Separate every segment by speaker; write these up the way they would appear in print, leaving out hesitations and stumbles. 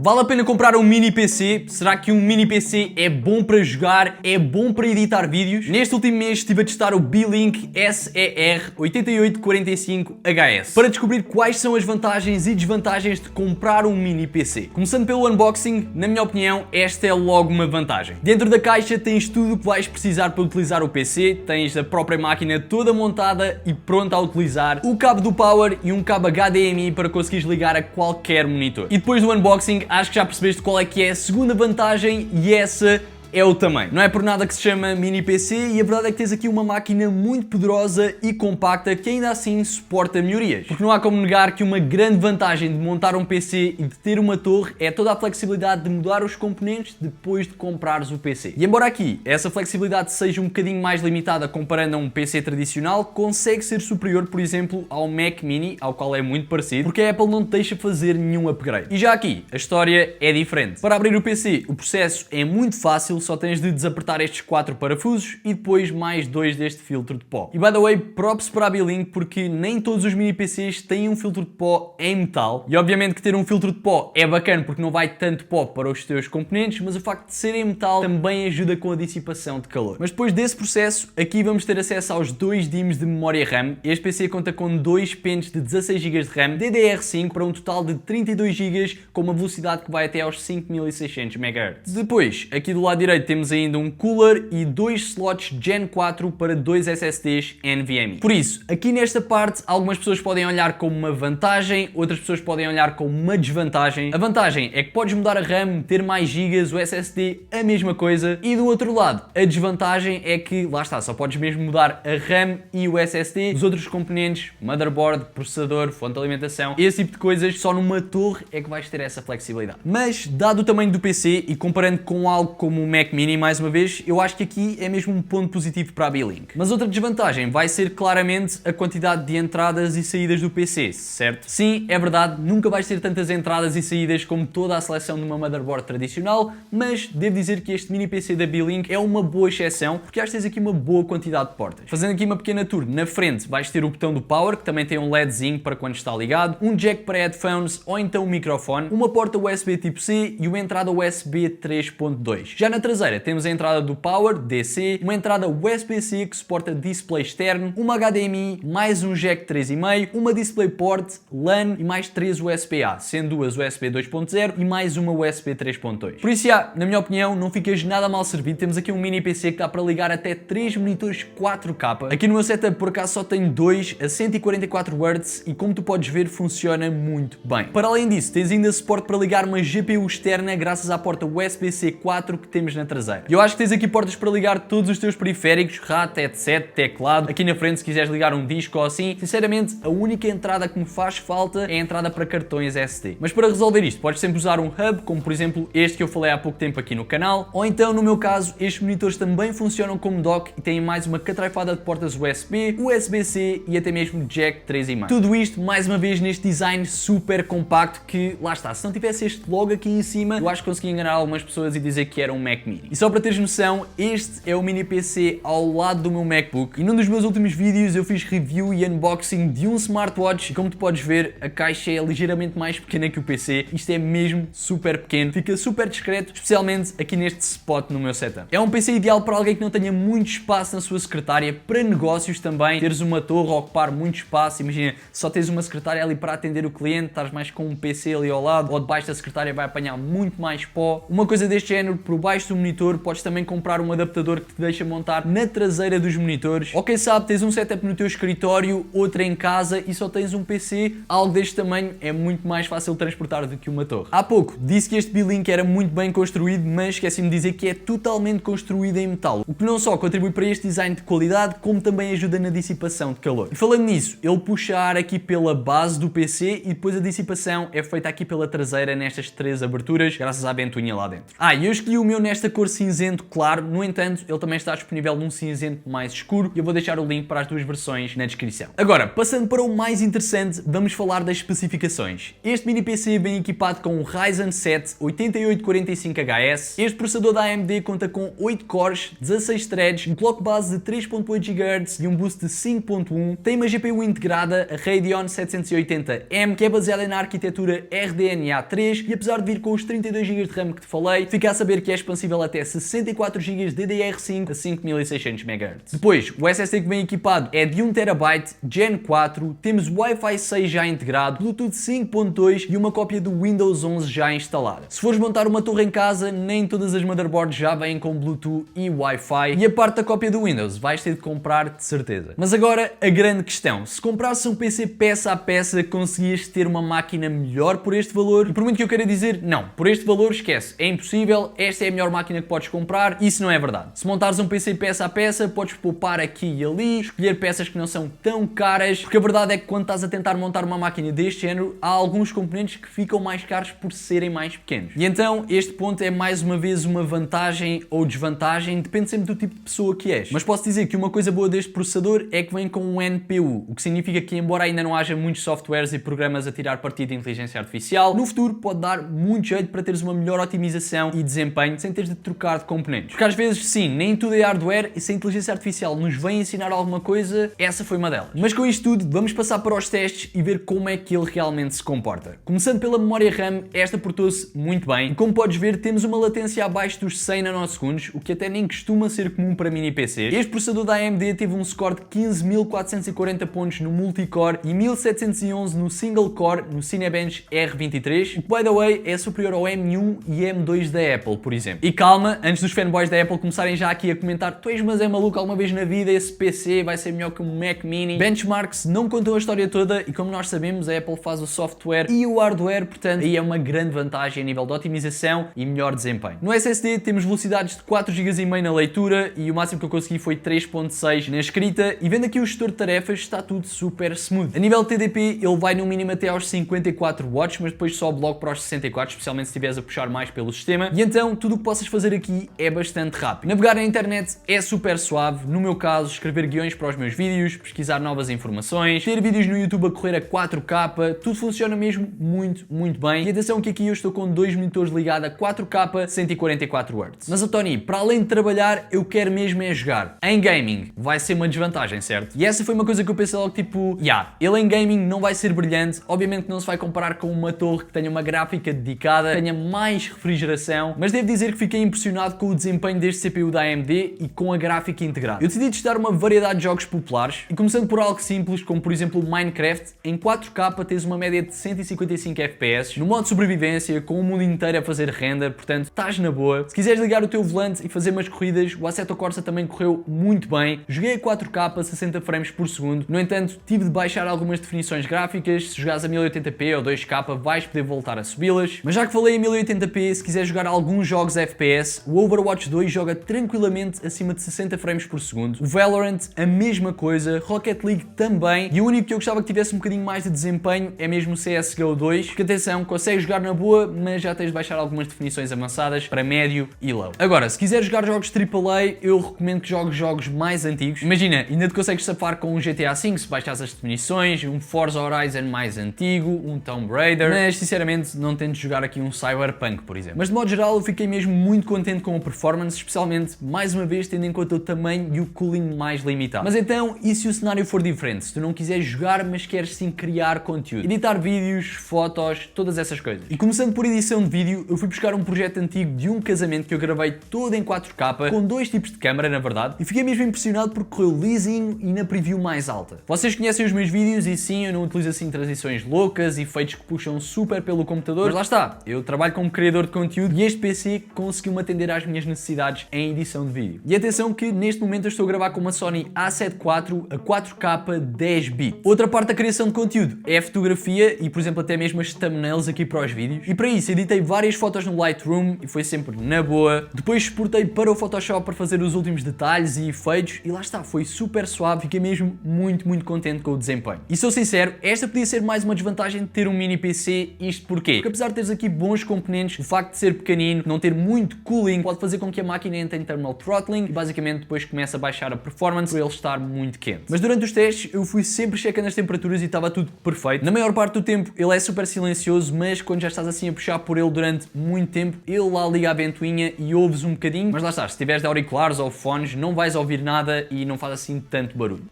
Speaker 1: Vale a pena comprar um mini PC? Será que um mini PC é bom para jogar? É bom para editar vídeos? Neste último mês estive a testar o Beelink SER8845HS para descobrir quais são as vantagens e desvantagens de comprar um mini PC. Começando pelo unboxing, na minha opinião, esta é logo uma vantagem. Dentro da caixa tens tudo o que vais precisar para utilizar o PC, tens a própria máquina toda montada e pronta a utilizar, o cabo do power e um cabo HDMI para conseguires ligar a qualquer monitor. E depois do unboxing, acho que já percebeste qual é que é a segunda vantagem e essa é o tamanho. Não é por nada que se chama mini PC e a verdade é que tens aqui uma máquina muito poderosa e compacta que ainda assim suporta melhorias. Porque não há como negar que uma grande vantagem de montar um PC e de ter uma torre é toda a flexibilidade de mudar os componentes depois de comprares o PC. E embora aqui essa flexibilidade seja um bocadinho mais limitada comparando a um PC tradicional, consegue ser superior, por exemplo, ao Mac Mini, ao qual é muito parecido, porque a Apple não te deixa fazer nenhum upgrade. E já aqui, a história é diferente. Para abrir o PC, o processo é muito fácil, só tens de desapertar estes 4 parafusos e depois mais 2 deste filtro de pó. E by the way, props para a Beelink porque nem todos os mini PCs têm um filtro de pó em metal. E obviamente que ter um filtro de pó é bacana porque não vai tanto pó para os teus componentes, mas o facto de ser em metal também ajuda com a dissipação de calor. Mas depois desse processo, aqui vamos ter acesso aos 2 DIMMs de memória RAM. Este PC conta com 2 pentes de 16 GB de RAM DDR5 para um total de 32 GB com uma velocidade que vai até aos 5600 MHz. Depois, aqui do lado direito temos ainda um cooler e 2 slots Gen 4 para 2 SSDs NVMe. Por isso, aqui nesta parte, algumas pessoas podem olhar como uma vantagem, outras pessoas podem olhar como uma desvantagem. A vantagem é que podes mudar a RAM, ter mais gigas, o SSD a mesma coisa, e do outro lado, a desvantagem é que, lá está, só podes mesmo mudar a RAM e o SSD, os outros componentes, motherboard, processador, fonte de alimentação, esse tipo de coisas, só numa torre é que vais ter essa flexibilidade. Mas, dado o tamanho do PC e comparando com algo como o Mac Mini, mais uma vez, eu acho que aqui é mesmo um ponto positivo para a Beelink. Mas outra desvantagem vai ser claramente a quantidade de entradas e saídas do PC, certo? Sim, é verdade, nunca vais ter tantas entradas e saídas como toda a seleção de uma motherboard tradicional, mas devo dizer que este mini PC da Beelink é uma boa exceção, porque acho que tens aqui uma boa quantidade de portas. Fazendo aqui uma pequena tour, na frente vais ter o botão do power, que também tem um LEDzinho para quando está ligado, um jack para headphones ou então um microfone, uma porta USB tipo C e uma entrada USB 3.2. Já na traseira temos a entrada do Power DC, uma entrada USB-C que suporta display externo, uma HDMI, mais um jack 3.5, uma DisplayPort, LAN e mais 3 USB-A, sendo 2 USB 2.0 e mais uma USB 3.2. Por isso, na minha opinião, não ficas nada mal servido. Temos aqui um mini PC que dá para ligar até 3 monitores 4K. Aqui no meu setup, por acaso, só tenho 2 a 144 Hz e como tu podes ver, funciona muito bem. Para além disso, tens ainda suporte para ligar uma GPU externa graças à porta USB-C 4 que temos na traseira. E eu acho que tens aqui portas para ligar todos os teus periféricos, rato, headset, teclado. Aqui na frente, se quiseres ligar um disco ou assim, sinceramente, a única entrada que me faz falta é a entrada para cartões SD. Mas para resolver isto, podes sempre usar um hub, como por exemplo este que eu falei há pouco tempo aqui no canal, ou então, no meu caso, estes monitores também funcionam como dock e têm mais uma catrafada de portas USB, USB-C e até mesmo jack 3.5. Tudo isto, mais uma vez, neste design super compacto que, lá está, se não tivesse este logo aqui em cima, eu acho que consegui enganar algumas pessoas e dizer que era um Mac Mini. E só para teres noção, este é o mini PC ao lado do meu MacBook e num dos meus últimos vídeos eu fiz review e unboxing de um smartwatch e como tu podes ver, a caixa é ligeiramente mais pequena que o PC. Isto é mesmo super pequeno, fica super discreto, especialmente aqui neste spot no meu setup. É um PC ideal para alguém que não tenha muito espaço na sua secretária, para negócios também, teres uma torre a ocupar muito espaço, imagina, só tens uma secretária ali para atender o cliente, estás mais com um PC ali ao lado, ou debaixo da secretária vai apanhar muito mais pó. Uma coisa deste género, por baixo do monitor, podes também comprar um adaptador que te deixa montar na traseira dos monitores. Ou quem sabe, tens um setup no teu escritório, outro em casa e só tens um PC, algo deste tamanho é muito mais fácil de transportar do que uma torre. Há pouco disse que este Beelink era muito bem construído, mas esqueci-me de dizer que é totalmente construído em metal, o que não só contribui para este design de qualidade, como também ajuda na dissipação de calor. E falando nisso, ele puxa ar aqui pela base do PC e depois a dissipação é feita aqui pela traseira nestas 3 aberturas, graças à ventoinha lá dentro. E eu escolhi o meu nesta nesta cor cinzento claro, no entanto, ele também está disponível num cinzento mais escuro e eu vou deixar o link para as duas versões na descrição. Agora, passando para o mais interessante, vamos falar das especificações. Este mini PC vem equipado com um Ryzen 7 8845HS. Este processador da AMD conta com 8 cores, 16 threads, um clock base de 3.8 GHz e um boost de 5.1. Tem uma GPU integrada, a Radeon 780M, que é baseada na arquitetura RDNA 3 e apesar de vir com os 32 GB de RAM que te falei, fica a saber que é expansível até 64 GB DDR5 a 5600 MHz. Depois, o SSD que vem equipado é de 1 TB, Gen 4, temos Wi-Fi 6 já integrado, Bluetooth 5.2 e uma cópia do Windows 11 já instalada. Se fores montar uma torre em casa, nem todas as motherboards já vêm com Bluetooth e Wi-Fi e a parte da cópia do Windows vais ter de comprar de certeza. Mas agora a grande questão, se comprasses um PC peça a peça, conseguias ter uma máquina melhor por este valor? E por muito que eu queira dizer, não, por este valor esquece, é impossível, esta é a melhor máquina que podes comprar, isso não é verdade. Se montares um PC peça a peça, podes poupar aqui e ali, escolher peças que não são tão caras, porque a verdade é que quando estás a tentar montar uma máquina deste género, há alguns componentes que ficam mais caros por serem mais pequenos. E então, este ponto é mais uma vez uma vantagem ou desvantagem, depende sempre do tipo de pessoa que és. Mas posso dizer que uma coisa boa deste processador é que vem com um NPU, o que significa que embora ainda não haja muitos softwares e programas a tirar partido de inteligência artificial, no futuro pode dar muito jeito para teres uma melhor otimização e desempenho sem teres de trocar de componentes. Porque às vezes sim, nem tudo é hardware e se a inteligência artificial nos vem ensinar alguma coisa, essa foi uma delas. Mas com isto tudo, vamos passar para os testes e ver como é que ele realmente se comporta. Começando pela memória RAM, esta portou-se muito bem. E como podes ver, temos uma latência abaixo dos 100 nanosegundos, o que até nem costuma ser comum para mini PCs. Este processador da AMD teve um score de 15.440 pontos no multicore e 1.711 no single core no Cinebench R23, o que, by the way, é superior ao M1 e M2 da Apple, por exemplo. E calma, antes dos fanboys da Apple começarem já aqui a comentar tu és mas é maluco, alguma vez na vida esse PC vai ser melhor que um Mac Mini. Benchmarks não contam a história toda e como nós sabemos, a Apple faz o software e o hardware, portanto, aí é uma grande vantagem a nível de otimização e melhor desempenho. No SSD temos velocidades de 4,5 GB na leitura e o máximo que eu consegui foi 3.6 na escrita e vendo aqui o gestor de tarefas está tudo super smooth. A nível de TDP ele vai no mínimo até aos 54 watts, mas depois sobe logo para os 64, especialmente se estiveres a puxar mais pelo sistema e então tudo o que possas fazer aqui é bastante rápido. Navegar na internet é super suave, no meu caso escrever guiões para os meus vídeos, pesquisar novas informações, ter vídeos no YouTube a correr a 4K, tudo funciona mesmo muito bem e atenção que aqui eu estou com dois monitores ligados a 4K 144 Hz. Mas Tony, para além de trabalhar eu quero mesmo é jogar. Em gaming vai ser uma desvantagem, certo? E essa foi uma coisa que eu pensei logo tipo, ele em gaming não vai ser brilhante, obviamente não se vai comparar com uma torre que tenha uma gráfica dedicada, tenha mais refrigeração, mas devo dizer que fiquei impressionado com o desempenho deste CPU da AMD e com a gráfica integrada. Eu decidi testar uma variedade de jogos populares e começando por algo simples como por exemplo Minecraft, em 4K tens uma média de 155 FPS, no modo sobrevivência, com o mundo inteiro a fazer render, portanto estás na boa. Se quiseres ligar o teu volante e fazer umas corridas, o Assetto Corsa também correu muito bem, joguei a 4K 60 frames por segundo, no entanto tive de baixar algumas definições gráficas, se jogares a 1080p ou 2K vais poder voltar a subi-las, mas já que falei em 1080p, se quiseres jogar alguns jogos FPS, o Overwatch 2 joga tranquilamente acima de 60 frames por segundo, o Valorant a mesma coisa, Rocket League também, e o único que eu gostava que tivesse um bocadinho mais de desempenho é mesmo o CSGO 2, que atenção, consegues jogar na boa, mas já tens de baixar algumas definições avançadas para médio e low. Agora, se quiseres jogar jogos AAA, eu recomendo que jogues jogos mais antigos. Imagina, ainda te consegues safar com um GTA V se baixares as definições, um Forza Horizon mais antigo, um Tomb Raider, mas sinceramente não tentes jogar aqui um Cyberpunk, por exemplo. Mas de modo geral eu fiquei mesmo muito contente com a performance, especialmente, mais uma vez, tendo em conta o tamanho e o cooling mais limitado. Mas então, e se o cenário for diferente? Se tu não quiseres jogar, mas queres sim criar conteúdo, editar vídeos, fotos, todas essas coisas. E começando por edição de vídeo, eu fui buscar um projeto antigo de um casamento que eu gravei todo em 4K, com dois tipos de câmera, na verdade, e fiquei mesmo impressionado porque correu lisinho e na preview mais alta. Vocês conhecem os meus vídeos e sim, eu não utilizo assim transições loucas e efeitos que puxam super pelo computador, mas lá está, eu trabalho como criador de conteúdo e este PC conseguiu-me atender às minhas necessidades em edição de vídeo. E atenção que neste momento eu estou a gravar com uma Sony A7 IV a 4K 10 bits. Outra parte da criação de conteúdo é a fotografia e, por exemplo, até mesmo as thumbnails aqui para os vídeos. E para isso editei várias fotos no Lightroom e foi sempre na boa. Depois exportei para o Photoshop para fazer os últimos detalhes e efeitos e lá está, foi super suave, fiquei mesmo muito contente com o desempenho. E sou sincero, esta podia ser mais uma desvantagem de ter um mini PC, isto porquê? Porque apesar de teres aqui bons componentes, o facto de ser pequenino, não ter muito muito cooling, pode fazer com que a máquina entre em thermal throttling e basicamente depois começa a baixar a performance por ele estar muito quente. Mas durante os testes eu fui sempre checando as temperaturas e estava tudo perfeito. Na maior parte do tempo ele é super silencioso, mas quando já estás assim a puxar por ele durante muito tempo, ele lá liga a ventoinha e ouves um bocadinho, mas lá está, se tiveres de auriculares ou fones não vais ouvir nada e não faz assim tanto barulho.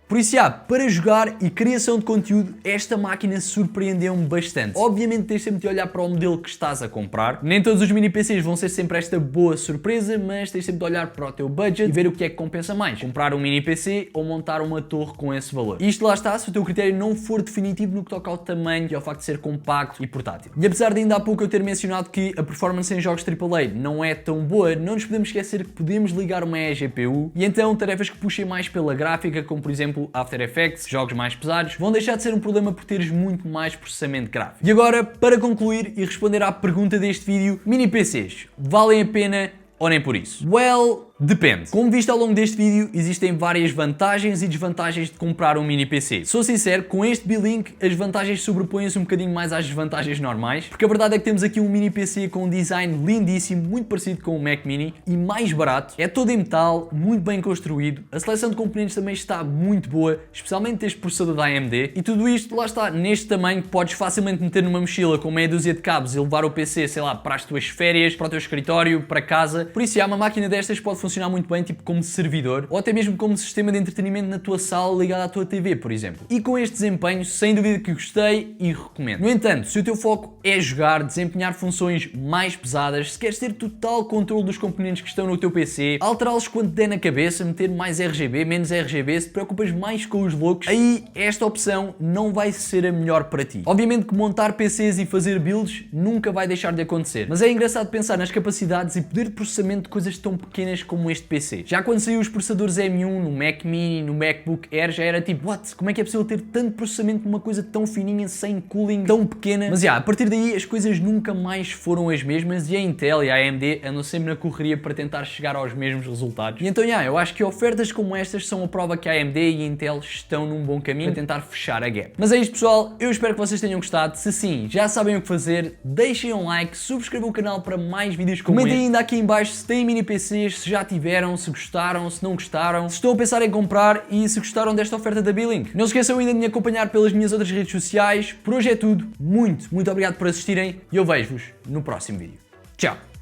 Speaker 1: Por isso, para jogar e criação de conteúdo, esta máquina surpreendeu-me bastante. Obviamente tens sempre de olhar para o modelo que estás a comprar. Nem todos os mini PCs vão ser sempre esta boa surpresa, mas tens sempre de olhar para o teu budget e ver o que é que compensa mais. Comprar um mini PC ou montar uma torre com esse valor. E isto lá está, se o teu critério não for definitivo no que toca ao tamanho e ao facto de ser compacto e portátil. E apesar de ainda há pouco eu ter mencionado que a performance em jogos AAA não é tão boa, não nos podemos esquecer que podemos ligar uma eGPU e então tarefas que puxem mais pela gráfica, como por exemplo After Effects, jogos mais pesados, vão deixar de ser um problema por teres muito mais processamento gráfico. E agora, para concluir e responder à pergunta deste vídeo, mini PCs valem a pena ou nem por isso? Well, depende. Como viste ao longo deste vídeo, existem várias vantagens e desvantagens de comprar um mini PC. Sou sincero, com este B-Link as vantagens sobrepõem-se um bocadinho mais às desvantagens normais, porque a verdade é que temos aqui um mini PC com um design lindíssimo, muito parecido com o Mac Mini e mais barato. É todo em metal, muito bem construído, a seleção de componentes também está muito boa, especialmente este processador da AMD, e tudo isto, lá está, neste tamanho que podes facilmente meter numa mochila com meia dúzia de cabos e levar o PC, sei lá, para as tuas férias, para o teu escritório, para casa. Por isso, uma máquina destas pode funcionar muito bem tipo como servidor ou até mesmo como sistema de entretenimento na tua sala ligado à tua TV, por exemplo. E com este desempenho, sem dúvida que gostei e recomendo. No entanto, se o teu foco é jogar, desempenhar funções mais pesadas, se queres ter total controle dos componentes que estão no teu PC, alterá-los quando der na cabeça, meter mais RGB, menos RGB, se te preocupas mais com os looks, aí esta opção não vai ser a melhor para ti. Obviamente que montar PCs e fazer builds nunca vai deixar de acontecer, mas é engraçado pensar nas capacidades e poder de processamento de coisas tão pequenas como este PC. Já quando saiu os processadores M1 no Mac Mini, no MacBook Air, já era tipo, what? Como é que é possível ter tanto processamento numa coisa tão fininha, sem cooling, tão pequena? Mas a partir daí as coisas nunca mais foram as mesmas e a Intel e a AMD andam sempre na correria para tentar chegar aos mesmos resultados. E então, eu acho que ofertas como estas são a prova que a AMD e a Intel estão num bom caminho para tentar fechar a gap. Mas é isto, pessoal, eu espero que vocês tenham gostado. Se sim, já sabem o que fazer, deixem um like, subscrevam o canal para mais vídeos como este. Comentem ainda aqui em baixo se têm mini PCs, se já tiveram, se gostaram, se não gostaram, se estão a pensar em comprar e se gostaram desta oferta da B-Link. Não se esqueçam ainda de me acompanhar pelas minhas outras redes sociais. Por hoje é tudo. Muito obrigado por assistirem e eu vejo-vos no próximo vídeo. Tchau!